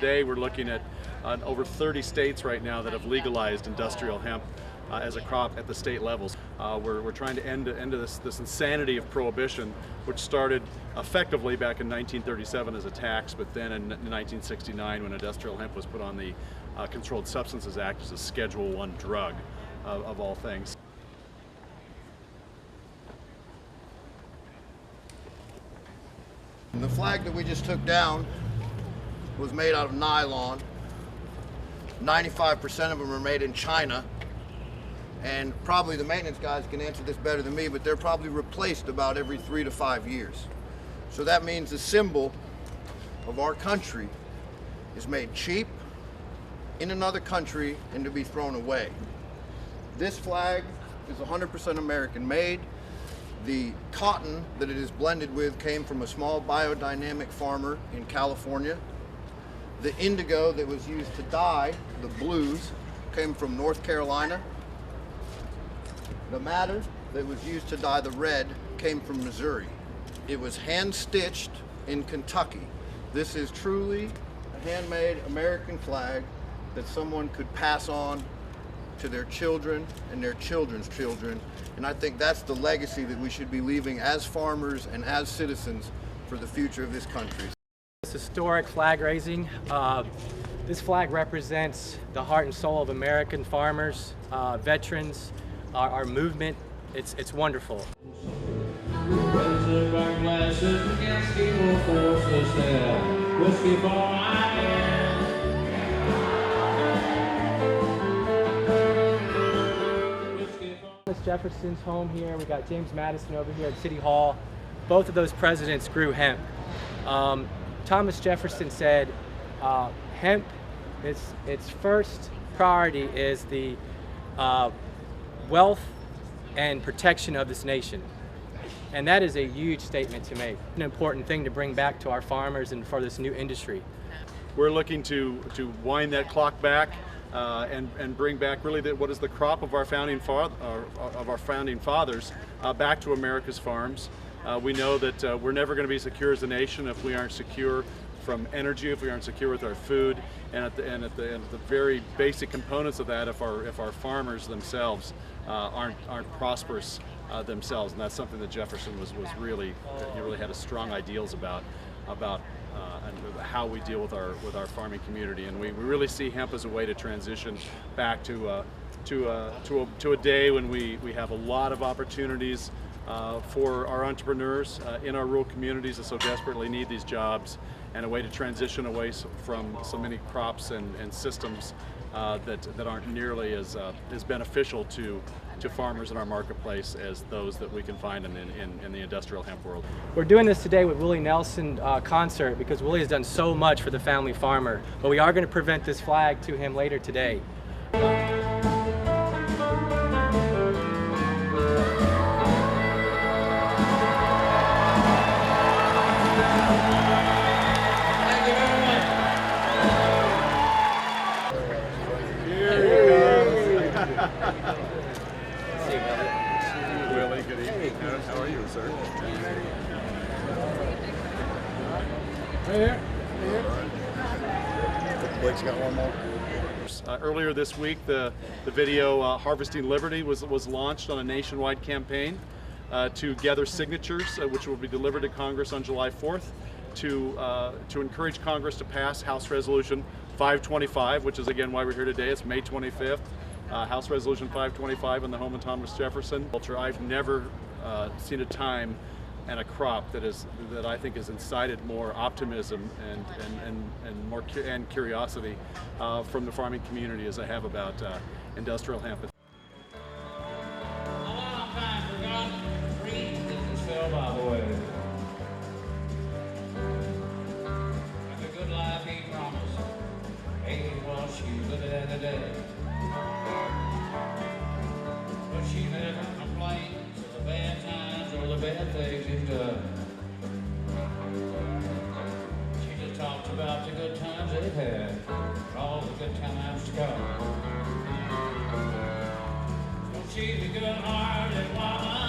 today we're looking at over 30 states right now that have legalized industrial hemp as a crop at the state levels. We're trying to end this insanity of prohibition, which started effectively back in 1937 as a tax, but then in 1969 when industrial hemp was put on the Controlled Substances Act as a Schedule I drug of all things. The flag that we just took down was made out of nylon. 95% of them are made in China. And probably the maintenance guys can answer this better than me, but they're probably replaced about every 3 to 5 years. So that means the symbol of our country is made cheap in another country and to be thrown away. This flag is 100% American made. The cotton that it is blended with came from a small biodynamic farmer in California. The indigo that was used to dye the blues came from North Carolina. The madder that was used to dye the red came from Missouri. It was hand-stitched in Kentucky. This is truly a handmade American flag that someone could pass on to their children and their children's children. And I think that's the legacy that we should be leaving as farmers and as citizens for the future of this country. This historic flag raising. This flag represents the heart and soul of American farmers, veterans, our movement. It's wonderful. Thomas Jefferson's home here. We got James Madison over here at City Hall. Both of those presidents grew hemp. Thomas Jefferson said hemp, its first priority is the wealth and protection of this nation. And that is a huge statement to make. An important thing to bring back to our farmers and for this new industry. We're looking to wind that clock back and bring back really what is the crop of our founding fathers back to America's farms. We know that we're never going to be secure as a nation if we aren't secure from energy, if we aren't secure with our food, and at the very basic components of that, if our farmers themselves aren't prosperous themselves, and that's something that Jefferson was really, he really had a strong ideals about and how we deal with our farming community. And we really see hemp as a way to transition back to a day when we have a lot of opportunities for our entrepreneurs in our rural communities that so desperately need these jobs, and a way to transition away from so many crops and systems that aren't nearly as beneficial to farmers in our marketplace as those that we can find in the industrial hemp world. We're doing this today with Willie Nelson concert because Willie has done so much for the family farmer, but we are going to present this flag to him later today. Willie, good evening. How are you, sir? Right here. Blake's got one more. Earlier this week, the video Harvesting Liberty was launched on a nationwide campaign to gather signatures, which will be delivered to Congress on July 4th, to encourage Congress to pass House Resolution 525, which is again why we're here today. It's May 25th. House Resolution 525 in the home of Thomas Jefferson. I've never seen a time and a crop that I think has incited more optimism and curiosity from the farming community as I have about industrial hemp. But she never complains of the bad times or the bad things he's done. She just talks about the good times they've had, and all the good times to come. So she's a good-hearted woman.